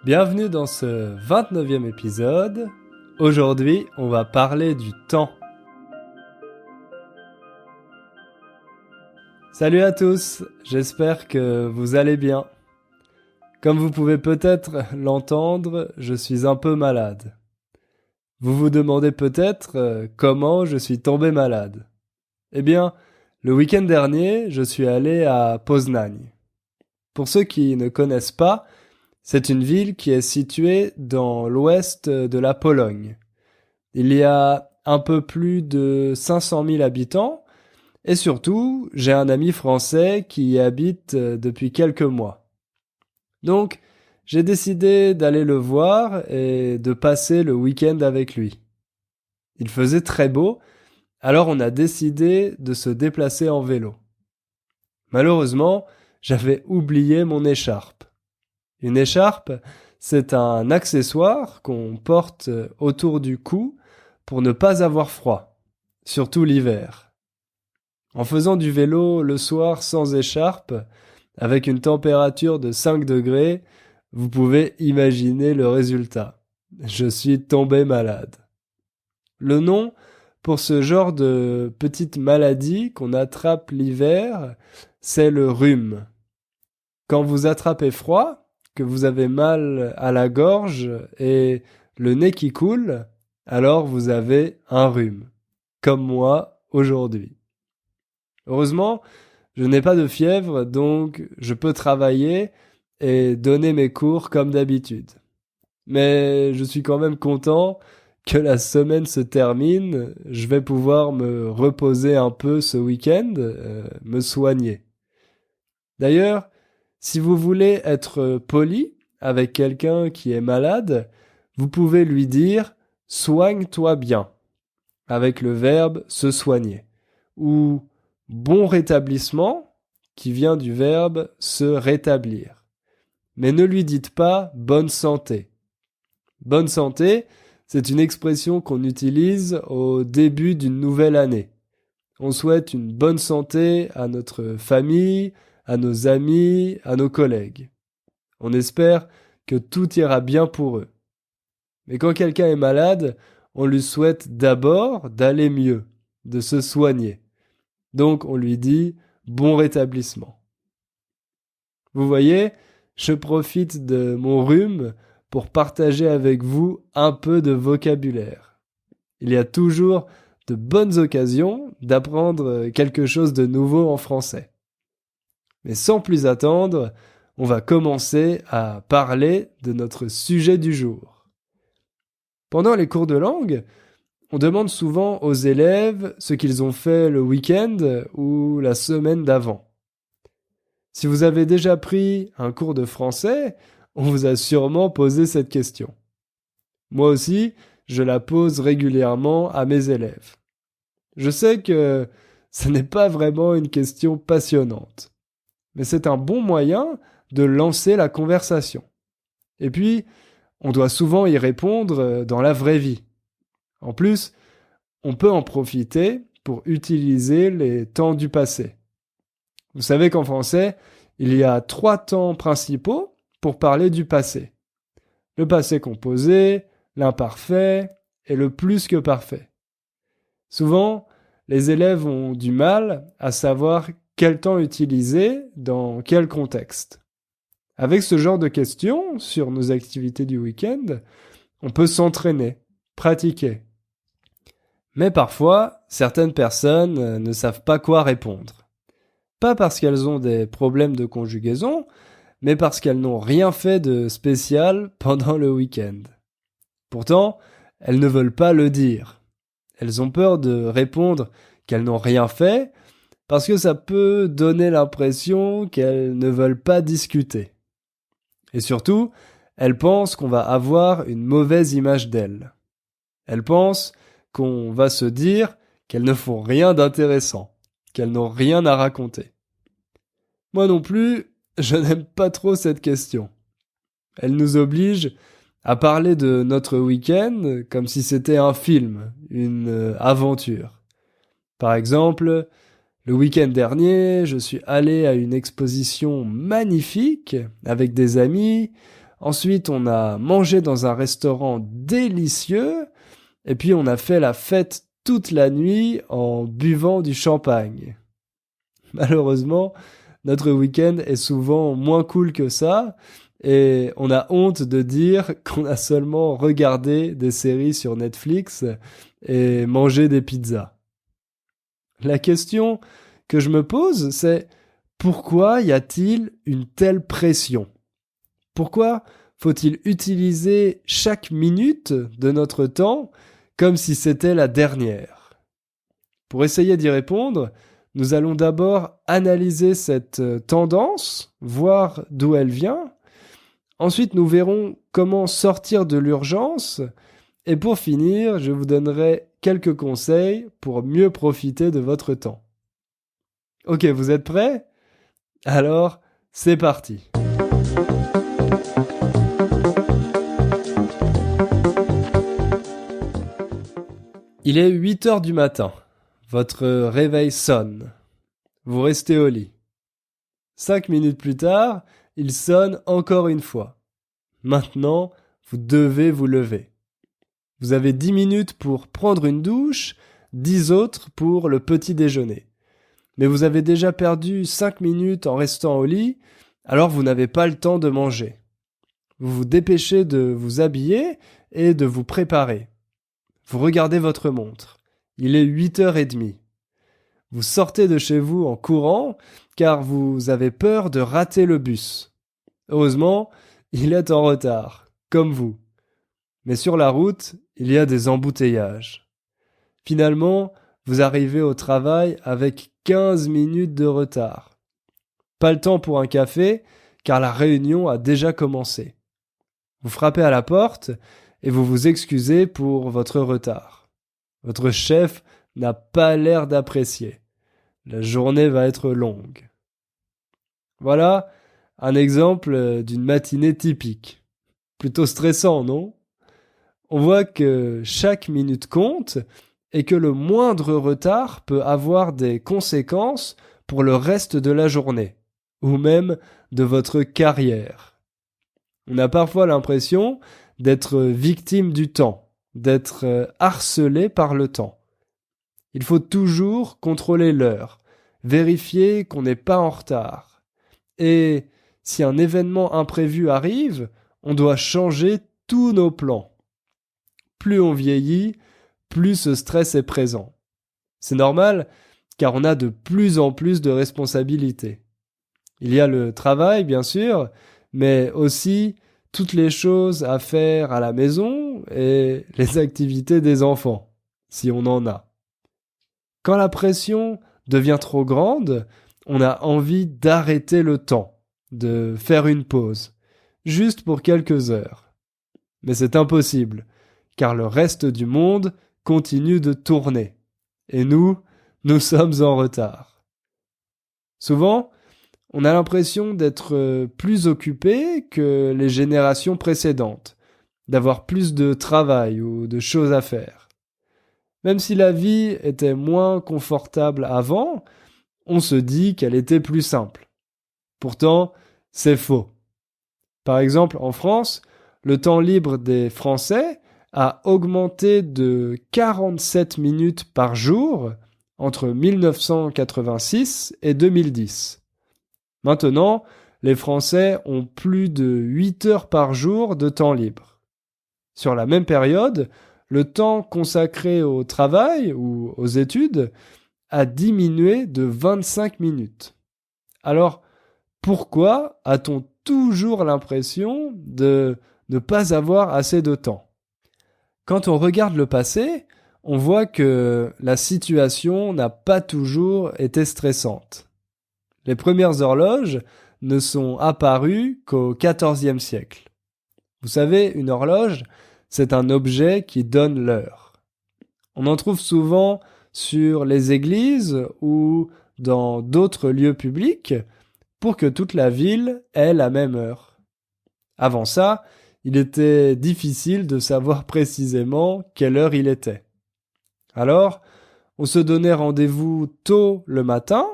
Bienvenue dans ce 29e épisode. Aujourd'hui, on va parler du temps. Salut à tous, j'espère que vous allez bien. Comme vous pouvez peut-être l'entendre, je suis un peu malade. Vous vous demandez peut-être comment je suis tombé malade. Eh bien, le week-end dernier, je suis allé à Poznań. Pour ceux qui ne connaissent pas, c'est une ville qui est située dans l'ouest de la Pologne. Il y a un peu plus de 500 000 habitants et surtout, j'ai un ami français qui y habite depuis quelques mois. Donc, j'ai décidé d'aller le voir et de passer le week-end avec lui. Il faisait très beau, alors on a décidé de se déplacer en vélo. Malheureusement, j'avais oublié mon écharpe. Une écharpe, c'est un accessoire qu'on porte autour du cou pour ne pas avoir froid, surtout l'hiver. En faisant du vélo le soir sans écharpe, avec une température de 5 degrés, vous pouvez imaginer le résultat. Je suis tombé malade. Le nom pour ce genre de petite maladie qu'on attrape l'hiver, c'est le rhume. Quand vous attrapez froid, que vous avez mal à la gorge et le nez qui coule, alors vous avez un rhume, comme moi aujourd'hui. Heureusement, je n'ai pas de fièvre, donc je peux travailler et donner mes cours comme d'habitude. Mais je suis quand même content que la semaine se termine, je vais pouvoir me reposer un peu ce week-end, me soigner. D'ailleurs, si vous voulez être poli avec quelqu'un qui est malade, vous pouvez lui dire « soigne-toi bien » avec le verbe « se soigner » ou « bon rétablissement » qui vient du verbe « se rétablir ». Mais ne lui dites pas « bonne santé ». Bonne santé, c'est une expression qu'on utilise au début d'une nouvelle année. On souhaite une bonne santé à notre famille, à nos amis, à nos collègues. On espère que tout ira bien pour eux. Mais quand quelqu'un est malade, on lui souhaite d'abord d'aller mieux, de se soigner. Donc on lui dit bon rétablissement. Vous voyez, je profite de mon rhume pour partager avec vous un peu de vocabulaire. Il y a toujours de bonnes occasions d'apprendre quelque chose de nouveau en français. Mais sans plus attendre, on va commencer à parler de notre sujet du jour. Pendant les cours de langue, on demande souvent aux élèves ce qu'ils ont fait le week-end ou la semaine d'avant. Si vous avez déjà pris un cours de français, on vous a sûrement posé cette question. Moi aussi, je la pose régulièrement à mes élèves. Je sais que ce n'est pas vraiment une question passionnante, mais c'est un bon moyen de lancer la conversation. Et puis, on doit souvent y répondre dans la vraie vie. En plus, on peut en profiter pour utiliser les temps du passé. Vous savez qu'en français, il y a 3 temps principaux pour parler du passé. Le passé composé, l'imparfait et le plus que parfait. Souvent, les élèves ont du mal à savoir quel temps utiliser dans quel contexte. Avec ce genre de questions sur nos activités du week-end, on peut s'entraîner, pratiquer. Mais parfois, certaines personnes ne savent pas quoi répondre. Pas parce qu'elles ont des problèmes de conjugaison, mais parce qu'elles n'ont rien fait de spécial pendant le week-end. Pourtant, elles ne veulent pas le dire. Elles ont peur de répondre qu'elles n'ont rien fait, parce que ça peut donner l'impression qu'elles ne veulent pas discuter. Et surtout, elles pensent qu'on va avoir une mauvaise image d'elles. Elles pensent qu'on va se dire qu'elles ne font rien d'intéressant, qu'elles n'ont rien à raconter. Moi non plus, je n'aime pas trop cette question. Elle nous oblige à parler de notre week-end comme si c'était un film, une aventure. Par exemple, le week-end dernier, je suis allé à une exposition magnifique avec des amis. Ensuite, on a mangé dans un restaurant délicieux. Et puis, on a fait la fête toute la nuit en buvant du champagne. Malheureusement, notre week-end est souvent moins cool que ça. Et on a honte de dire qu'on a seulement regardé des séries sur Netflix et mangé des pizzas. La question que je me pose, c'est pourquoi y a-t-il une telle pression ? Pourquoi faut-il utiliser chaque minute de notre temps comme si c'était la dernière ? Pour essayer d'y répondre, nous allons d'abord analyser cette tendance, voir d'où elle vient. Ensuite, nous verrons comment sortir de l'urgence. Et pour finir, je vous donnerai quelques conseils pour mieux profiter de votre temps. Ok, vous êtes prêts ? Alors, c'est parti. Il est 8 heures du matin. Votre réveil sonne. Vous restez au lit. 5 minutes plus tard, il sonne encore une fois. Maintenant, vous devez vous lever. Vous avez 10 minutes pour prendre une douche, 10 autres pour le petit déjeuner. Mais vous avez déjà perdu 5 minutes en restant au lit, alors vous n'avez pas le temps de manger. Vous vous dépêchez de vous habiller et de vous préparer. Vous regardez votre montre. Il est 8h30. Vous sortez de chez vous en courant car vous avez peur de rater le bus. Heureusement, il est en retard, comme vous. Mais sur la route, il y a des embouteillages. Finalement, vous arrivez au travail avec 15 minutes de retard. Pas le temps pour un café car la réunion a déjà commencé. Vous frappez à la porte et vous vous excusez pour votre retard. Votre chef n'a pas l'air d'apprécier. La journée va être longue. Voilà un exemple d'une matinée typique. Plutôt stressant, non ? On voit que chaque minute compte et que le moindre retard peut avoir des conséquences pour le reste de la journée, ou même de votre carrière. On a parfois l'impression d'être victime du temps, d'être harcelé par le temps. Il faut toujours contrôler l'heure, vérifier qu'on n'est pas en retard. Et si un événement imprévu arrive, on doit changer tous nos plans. Plus on vieillit, plus ce stress est présent. C'est normal, car on a de plus en plus de responsabilités. Il y a le travail, bien sûr, mais aussi toutes les choses à faire à la maison et les activités des enfants, si on en a. Quand la pression devient trop grande, on a envie d'arrêter le temps, de faire une pause, juste pour quelques heures. Mais c'est impossible, car le reste du monde continue de tourner. Et nous sommes en retard. Souvent, on a l'impression d'être plus occupé que les générations précédentes, d'avoir plus de travail ou de choses à faire. Même si la vie était moins confortable avant, on se dit qu'elle était plus simple. Pourtant, c'est faux. Par exemple, en France, le temps libre des Français a augmenté de 47 minutes par jour entre 1986 et 2010. Maintenant, les Français ont plus de 8 heures par jour de temps libre. Sur la même période, le temps consacré au travail ou aux études a diminué de 25 minutes. Alors, pourquoi a-t-on toujours l'impression de ne pas avoir assez de temps ? Quand on regarde le passé, on voit que la situation n'a pas toujours été stressante. Les premières horloges ne sont apparues qu'au XIVe siècle. Vous savez, une horloge, c'est un objet qui donne l'heure. On en trouve souvent sur les églises ou dans d'autres lieux publics pour que toute la ville ait la même heure. Avant ça, il était difficile de savoir précisément quelle heure il était. Alors, on se donnait rendez-vous tôt le matin,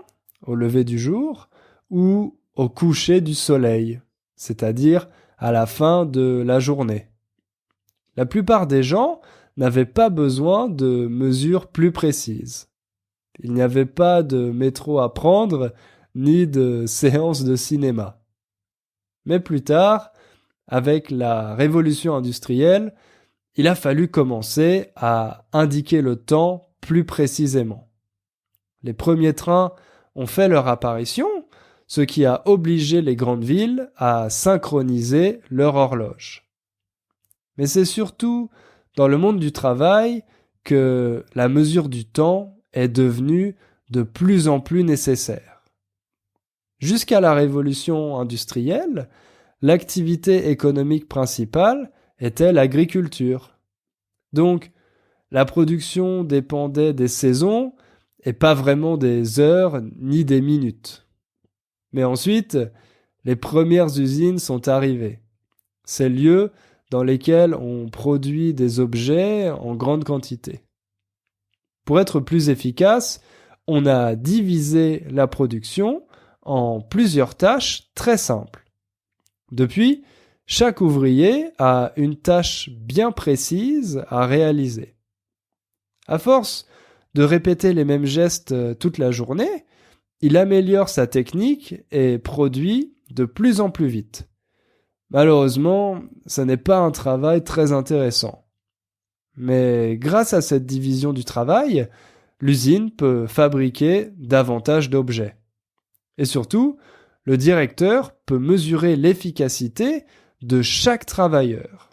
au lever du jour, ou au coucher du soleil, c'est-à-dire à la fin de la journée. La plupart des gens n'avaient pas besoin de mesures plus précises. Il n'y avait pas de métro à prendre, ni de séance de cinéma. Mais plus tard, avec la révolution industrielle, il a fallu commencer à indiquer le temps plus précisément. Les premiers trains ont fait leur apparition, ce qui a obligé les grandes villes à synchroniser leur horloge. Mais c'est surtout dans le monde du travail que la mesure du temps est devenue de plus en plus nécessaire. Jusqu'à la révolution industrielle, l'activité économique principale était l'agriculture. Donc, la production dépendait des saisons et pas vraiment des heures ni des minutes. Mais ensuite, les premières usines sont arrivées. Ces lieux dans lesquels on produit des objets en grande quantité. Pour être plus efficace, on a divisé la production en plusieurs tâches très simples. Depuis, chaque ouvrier a une tâche bien précise à réaliser. À force de répéter les mêmes gestes toute la journée, il améliore sa technique et produit de plus en plus vite. Malheureusement, ce n'est pas un travail très intéressant. Mais grâce à cette division du travail, l'usine peut fabriquer davantage d'objets. Et surtout, le directeur peut mesurer l'efficacité de chaque travailleur.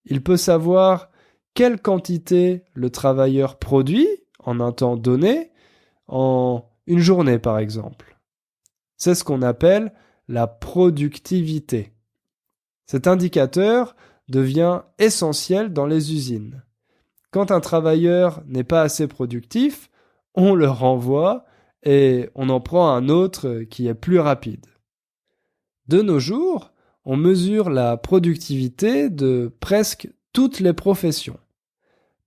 Il peut savoir quelle quantité le travailleur produit en un temps donné, en une journée par exemple. C'est ce qu'on appelle la productivité. Cet indicateur devient essentiel dans les usines. Quand un travailleur n'est pas assez productif, on le renvoie et on en prend un autre qui est plus rapide. De nos jours, on mesure la productivité de presque toutes les professions.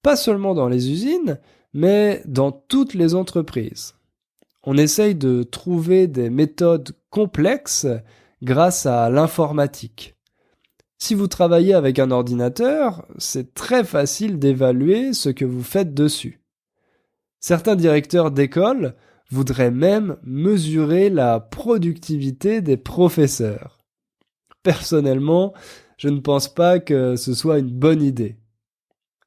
Pas seulement dans les usines, mais dans toutes les entreprises. On essaye de trouver des méthodes complexes grâce à l'informatique. Si vous travaillez avec un ordinateur, c'est très facile d'évaluer ce que vous faites dessus. Certains directeurs d'école voudraient même mesurer la productivité des professeurs. Personnellement, je ne pense pas que ce soit une bonne idée.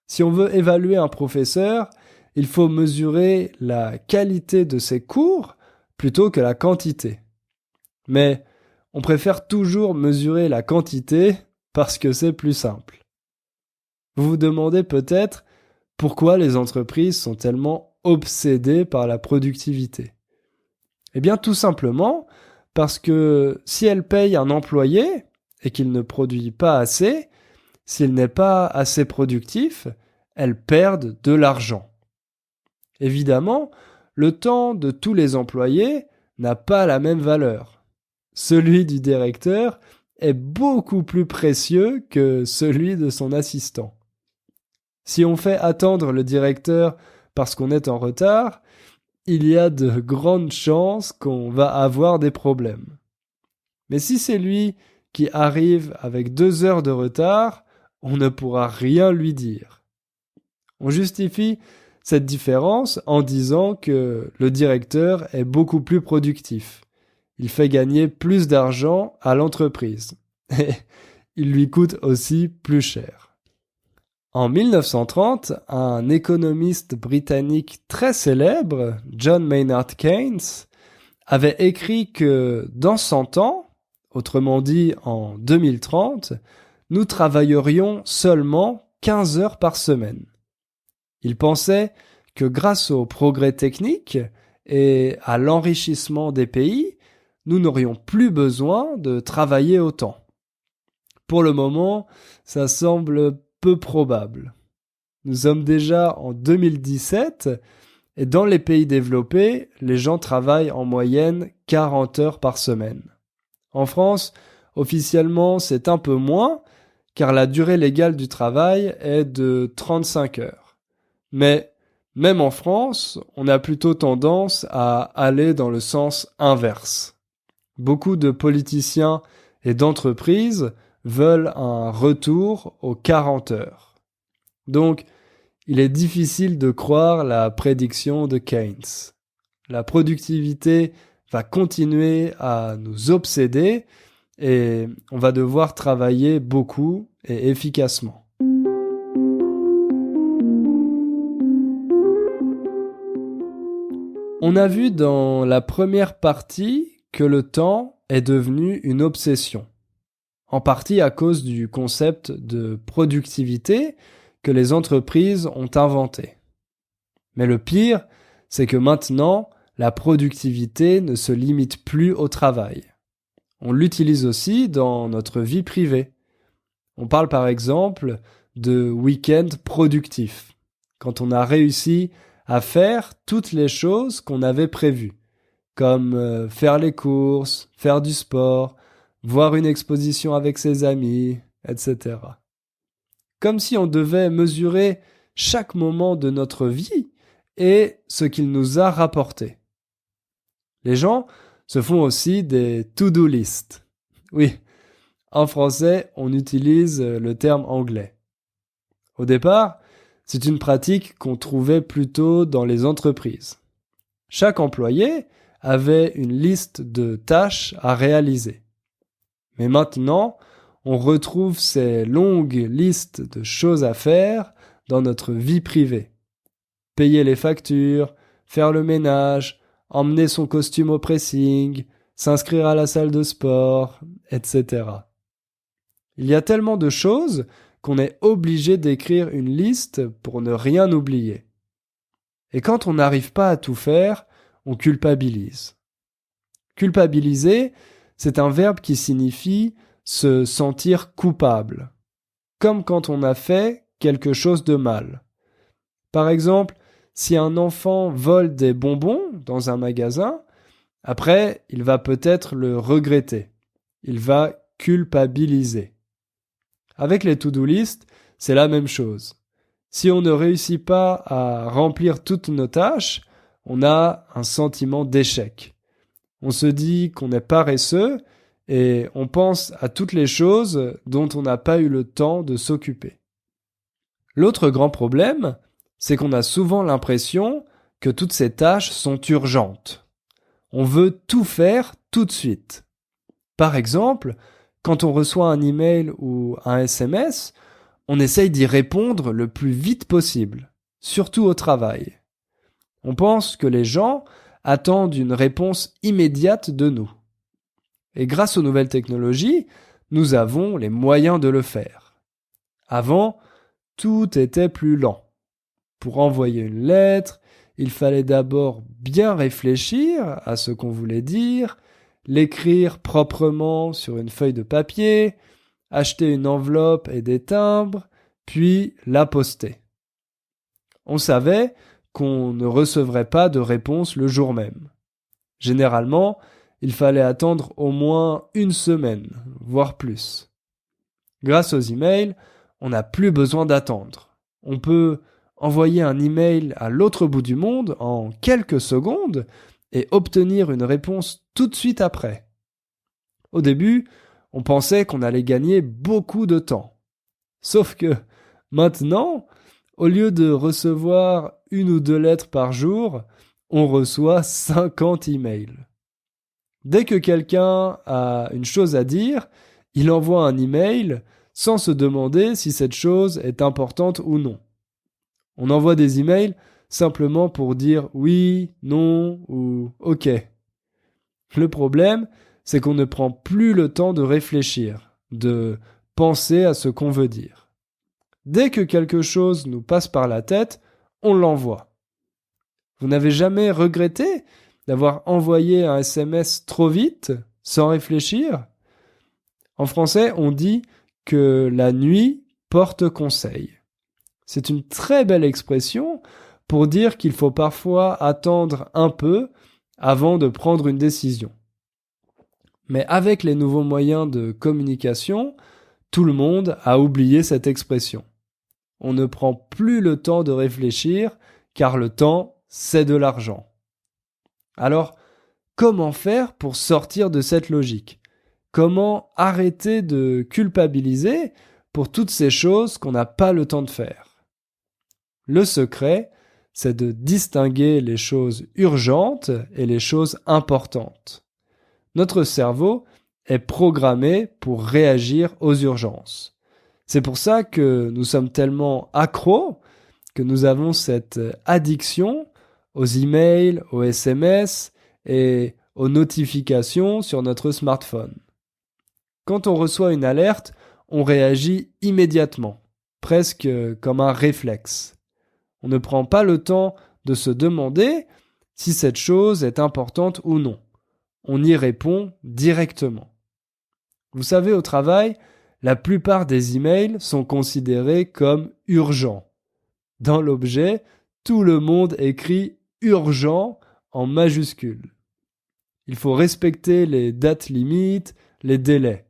Si on veut évaluer un professeur, il faut mesurer la qualité de ses cours plutôt que la quantité. Mais on préfère toujours mesurer la quantité parce que c'est plus simple. Vous vous demandez peut-être pourquoi les entreprises sont tellement obsédées par la productivité. Eh bien tout simplement parce que si elles payent un employé et qu'il ne produit pas assez, s'il n'est pas assez productif, elles perdent de l'argent. Évidemment, le temps de tous les employés n'a pas la même valeur. Celui du directeur est beaucoup plus précieux que celui de son assistant. Si on fait attendre le directeur parce qu'on est en retard, il y a de grandes chances qu'on va avoir des problèmes. Mais si c'est lui qui arrive avec 2 heures de retard, on ne pourra rien lui dire. On justifie cette différence en disant que le directeur est beaucoup plus productif. Il fait gagner plus d'argent à l'entreprise. Et il lui coûte aussi plus cher. En 1930, un économiste britannique très célèbre, John Maynard Keynes, avait écrit que dans 100 ans, autrement dit en 2030, nous travaillerions seulement 15 heures par semaine. Il pensait que grâce au progrès technique et à l'enrichissement des pays, nous n'aurions plus besoin de travailler autant. Pour le moment, ça semble peu probable. Nous sommes déjà en 2017 et dans les pays développés, les gens travaillent en moyenne 40 heures par semaine. En France, officiellement, c'est un peu moins car la durée légale du travail est de 35 heures. Mais même en France, on a plutôt tendance à aller dans le sens inverse. Beaucoup de politiciens et d'entreprises veulent un retour aux 40 heures. Donc, il est difficile de croire la prédiction de Keynes. La productivité va continuer à nous obséder et on va devoir travailler beaucoup et efficacement. On a vu dans la première partie que le temps est devenu une obsession, en partie à cause du concept de productivité que les entreprises ont inventé. Mais le pire, c'est que maintenant, la productivité ne se limite plus au travail. On l'utilise aussi dans notre vie privée. On parle par exemple de week-end productif, quand on a réussi à faire toutes les choses qu'on avait prévues, comme faire les courses, faire du sport, voir une exposition avec ses amis, etc. Comme si on devait mesurer chaque moment de notre vie et ce qu'il nous a rapporté. Les gens se font aussi des to-do list. Oui, en français, on utilise le terme anglais. Au départ, c'est une pratique qu'on trouvait plutôt dans les entreprises. Chaque employé avait une liste de tâches à réaliser. Mais maintenant, on retrouve ces longues listes de choses à faire dans notre vie privée. Payer les factures, faire le ménage, emmener son costume au pressing, s'inscrire à la salle de sport, etc. Il y a tellement de choses qu'on est obligé d'écrire une liste pour ne rien oublier. Et quand on n'arrive pas à tout faire, on culpabilise. Culpabiliser, c'est un verbe qui signifie se sentir coupable, comme quand on a fait quelque chose de mal. Par exemple, si un enfant vole des bonbons dans un magasin, après, il va peut-être le regretter. Il va culpabiliser. Avec les to-do list, c'est la même chose. Si on ne réussit pas à remplir toutes nos tâches, on a un sentiment d'échec. On se dit qu'on est paresseux et on pense à toutes les choses dont on n'a pas eu le temps de s'occuper. L'autre grand problème, c'est qu'on a souvent l'impression que toutes ces tâches sont urgentes. On veut tout faire tout de suite. Par exemple, quand on reçoit un email ou un SMS, on essaye d'y répondre le plus vite possible, surtout au travail. On pense que les gens attendent une réponse immédiate de nous. Et grâce aux nouvelles technologies, nous avons les moyens de le faire. Avant, tout était plus lent. Pour envoyer une lettre, il fallait d'abord bien réfléchir à ce qu'on voulait dire, l'écrire proprement sur une feuille de papier, acheter une enveloppe et des timbres, puis la poster. On savait qu'on ne recevrait pas de réponse le jour même. Généralement, il fallait attendre au moins une semaine, voire plus. Grâce aux emails, on n'a plus besoin d'attendre. On peut envoyer un email à l'autre bout du monde en quelques secondes et obtenir une réponse tout de suite après. Au début, on pensait qu'on allait gagner beaucoup de temps. Sauf que maintenant, au lieu de recevoir 1 ou 2 lettres par jour, on reçoit 50 emails. Dès que quelqu'un a une chose à dire, il envoie un email sans se demander si cette chose est importante ou non. On envoie des emails simplement pour dire oui, non ou ok. Le problème, c'est qu'on ne prend plus le temps de réfléchir, de penser à ce qu'on veut dire. Dès que quelque chose nous passe par la tête, on l'envoie. Vous n'avez jamais regretté d'avoir envoyé un SMS trop vite, sans réfléchir ? En français, on dit que la nuit porte conseil. C'est une très belle expression pour dire qu'il faut parfois attendre un peu avant de prendre une décision. Mais avec les nouveaux moyens de communication, tout le monde a oublié cette expression. On ne prend plus le temps de réfléchir, car le temps, c'est de l'argent. Alors, comment faire pour sortir de cette logique ? comment arrêter de culpabiliser pour toutes ces choses qu'on n'a pas le temps de faire. Le secret, c'est de distinguer les choses urgentes et les choses importantes. Notre cerveau est programmé pour réagir aux urgences. C'est pour ça que nous sommes tellement accros, que nous avons cette addiction aux emails, aux SMS et aux notifications sur notre smartphone. Quand on reçoit une alerte, on réagit immédiatement, presque comme un réflexe. On ne prend pas le temps de se demander si cette chose est importante ou non. On y répond directement. Vous savez, au travail, la plupart des emails sont considérés comme urgents. Dans l'objet, tout le monde écrit urgent en majuscule. Il faut respecter les dates limites, les délais.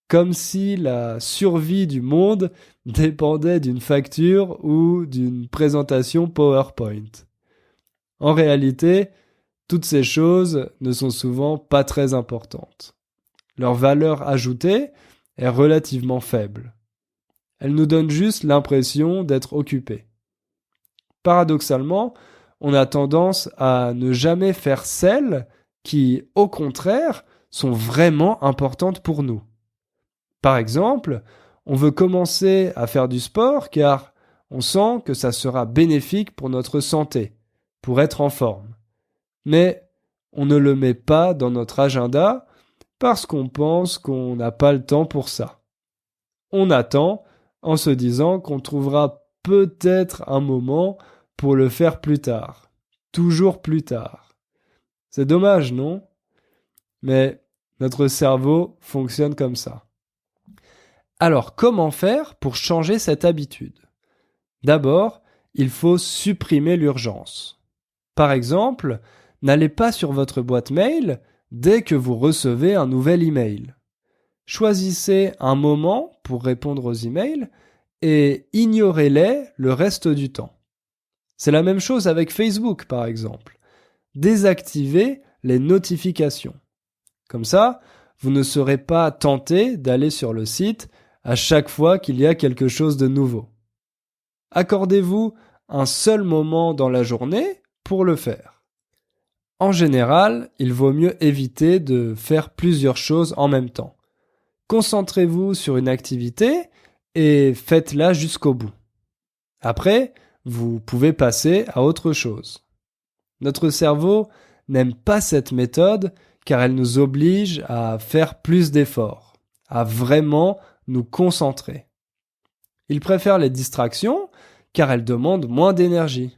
Comme si la survie du monde dépendait d'une facture ou d'une présentation PowerPoint. En réalité, toutes ces choses ne sont souvent pas très importantes. Leur valeur ajoutée est relativement faible. Elles nous donnent juste l'impression d'être occupés. Paradoxalement, on a tendance à ne jamais faire celles qui, au contraire, sont vraiment importantes pour nous. Par exemple, on veut commencer à faire du sport car on sent que ça sera bénéfique pour notre santé, pour être en forme. Mais on ne le met pas dans notre agenda parce qu'on pense qu'on n'a pas le temps pour ça. On attend en se disant qu'on trouvera peut-être un moment pour le faire plus tard. Toujours plus tard. C'est dommage, non? Mais notre cerveau fonctionne comme ça. Alors, comment faire pour changer cette habitude? D'abord, il faut supprimer l'urgence. Par exemple, n'allez pas sur votre boîte mail dès que vous recevez un nouvel email. Choisissez un moment pour répondre aux emails et ignorez-les le reste du temps. C'est la même chose avec Facebook, par exemple. Désactivez les notifications. Comme ça, vous ne serez pas tenté d'aller sur le site à chaque fois qu'il y a quelque chose de nouveau. Accordez-vous un seul moment dans la journée pour le faire. En général, il vaut mieux éviter de faire plusieurs choses en même temps. Concentrez-vous sur une activité et faites-la jusqu'au bout. Après, vous pouvez passer à autre chose. Notre cerveau n'aime pas cette méthode car elle nous oblige à faire plus d'efforts, à vraiment nous concentrer. Il préfère les distractions car elles demandent moins d'énergie.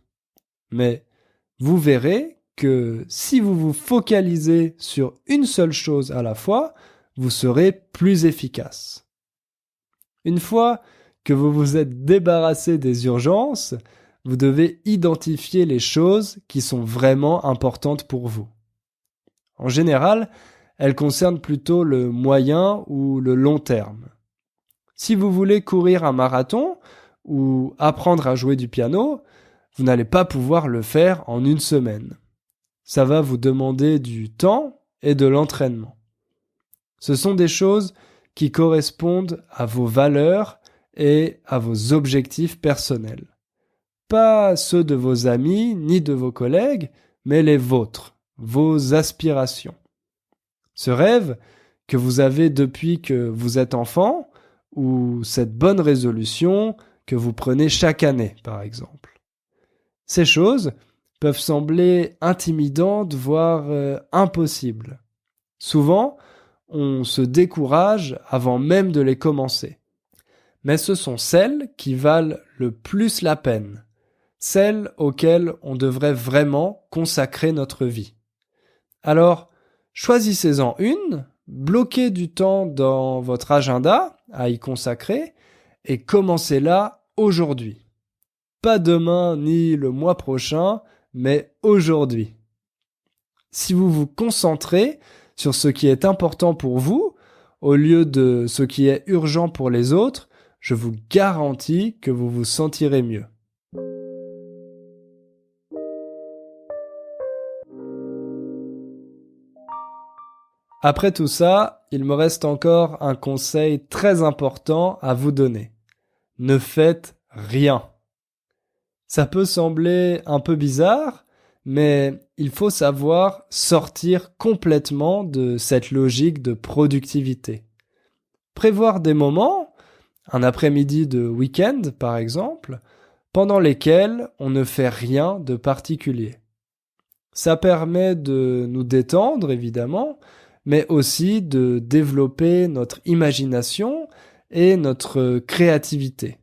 Mais vous verrez que si vous vous focalisez sur une seule chose à la fois, vous serez plus efficace. Une fois que vous vous êtes débarrassé des urgences, vous devez identifier les choses qui sont vraiment importantes pour vous. En général, elles concernent plutôt le moyen ou le long terme. Si vous voulez courir un marathon ou apprendre à jouer du piano, vous n'allez pas pouvoir le faire en une semaine. Ça va vous demander du temps et de l'entraînement. Ce sont des choses qui correspondent à vos valeurs et à vos objectifs personnels. Pas ceux de vos amis ni de vos collègues, mais les vôtres, vos aspirations. Ce rêve que vous avez depuis que vous êtes enfant, ou cette bonne résolution que vous prenez chaque année, par exemple. Ces choses peuvent sembler intimidantes, voire impossibles. Souvent, on se décourage avant même de les commencer. Mais ce sont celles qui valent le plus la peine, celles auxquelles on devrait vraiment consacrer notre vie. Alors, choisissez-en une, bloquez du temps dans votre agenda à y consacrer et commencez-la aujourd'hui. Pas demain ni le mois prochain, mais aujourd'hui. Si vous vous concentrez sur ce qui est important pour vous, au lieu de ce qui est urgent pour les autres, je vous garantis que vous vous sentirez mieux. Après tout ça, il me reste encore un conseil très important à vous donner. Ne faites rien. Ça peut sembler un peu bizarre, mais il faut savoir sortir complètement de cette logique de productivité. Prévoir des moments, un après-midi de week-end par exemple, pendant lesquels on ne fait rien de particulier. Ça permet de nous détendre évidemment, mais aussi de développer notre imagination et notre créativité.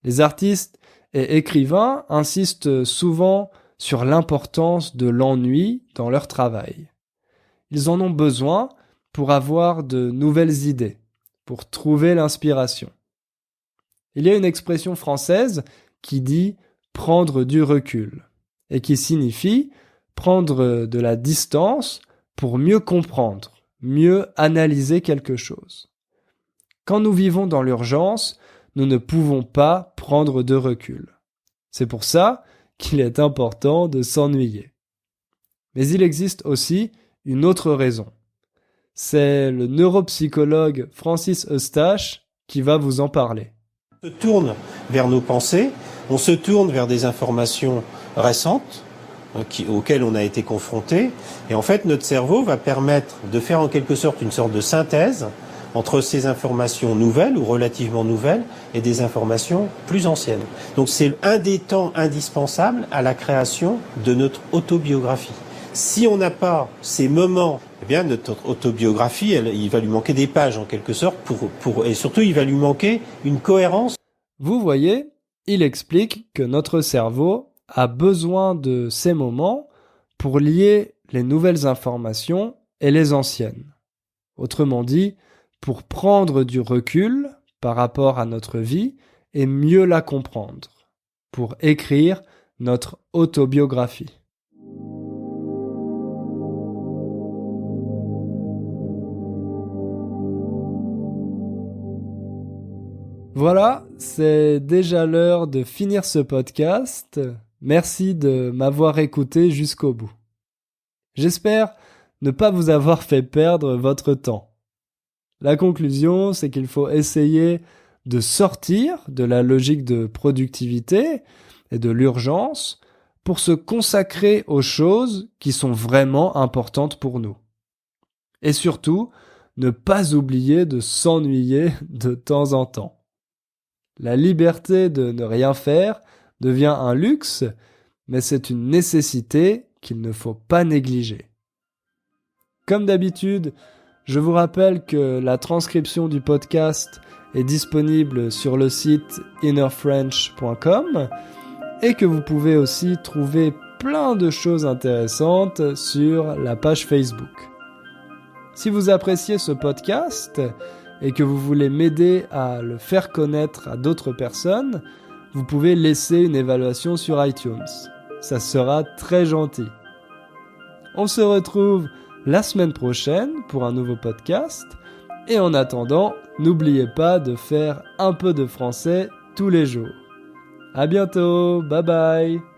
Les artistes et écrivains insistent souvent sur l'importance de l'ennui dans leur travail. Ils en ont besoin pour avoir de nouvelles idées, pour trouver l'inspiration. Il y a une expression française qui dit « prendre du recul » et qui signifie prendre de la distance pour mieux comprendre, mieux analyser quelque chose. Quand nous vivons dans l'urgence, nous ne pouvons pas prendre de recul. C'est pour ça qu'il est important de s'ennuyer. Mais il existe aussi une autre raison. C'est le neuropsychologue Francis Eustache qui va vous en parler. On se tourne vers nos pensées, on se tourne vers des informations récentes auxquelles on a été confronté, et en fait notre cerveau va permettre de faire en quelque sorte une sorte de synthèse entre ces informations nouvelles ou relativement nouvelles et des informations plus anciennes. Donc c'est un des temps indispensables à la création de notre autobiographie. Si on n'a pas ces moments, eh bien notre autobiographie, il va lui manquer des pages en quelque sorte et surtout il va lui manquer une cohérence. Vous voyez, il explique que notre cerveau a besoin de ces moments pour lier les nouvelles informations et les anciennes. Autrement dit, pour prendre du recul par rapport à notre vie et mieux la comprendre, pour écrire notre autobiographie. Voilà, c'est déjà l'heure de finir ce podcast. Merci de m'avoir écouté jusqu'au bout. J'espère ne pas vous avoir fait perdre votre temps. La conclusion, c'est qu'il faut essayer de sortir de la logique de productivité et de l'urgence pour se consacrer aux choses qui sont vraiment importantes pour nous. Et surtout, ne pas oublier de s'ennuyer de temps en temps. La liberté de ne rien faire devient un luxe, mais c'est une nécessité qu'il ne faut pas négliger. Comme d'habitude, je vous rappelle que la transcription du podcast est disponible sur le site innerfrench.com et que vous pouvez aussi trouver plein de choses intéressantes sur la page Facebook. Si vous appréciez ce podcast et que vous voulez m'aider à le faire connaître à d'autres personnes, vous pouvez laisser une évaluation sur iTunes. Ça sera très gentil. On se retrouve la semaine prochaine pour un nouveau podcast. Et en attendant, n'oubliez pas de faire un peu de français tous les jours. À bientôt, bye bye.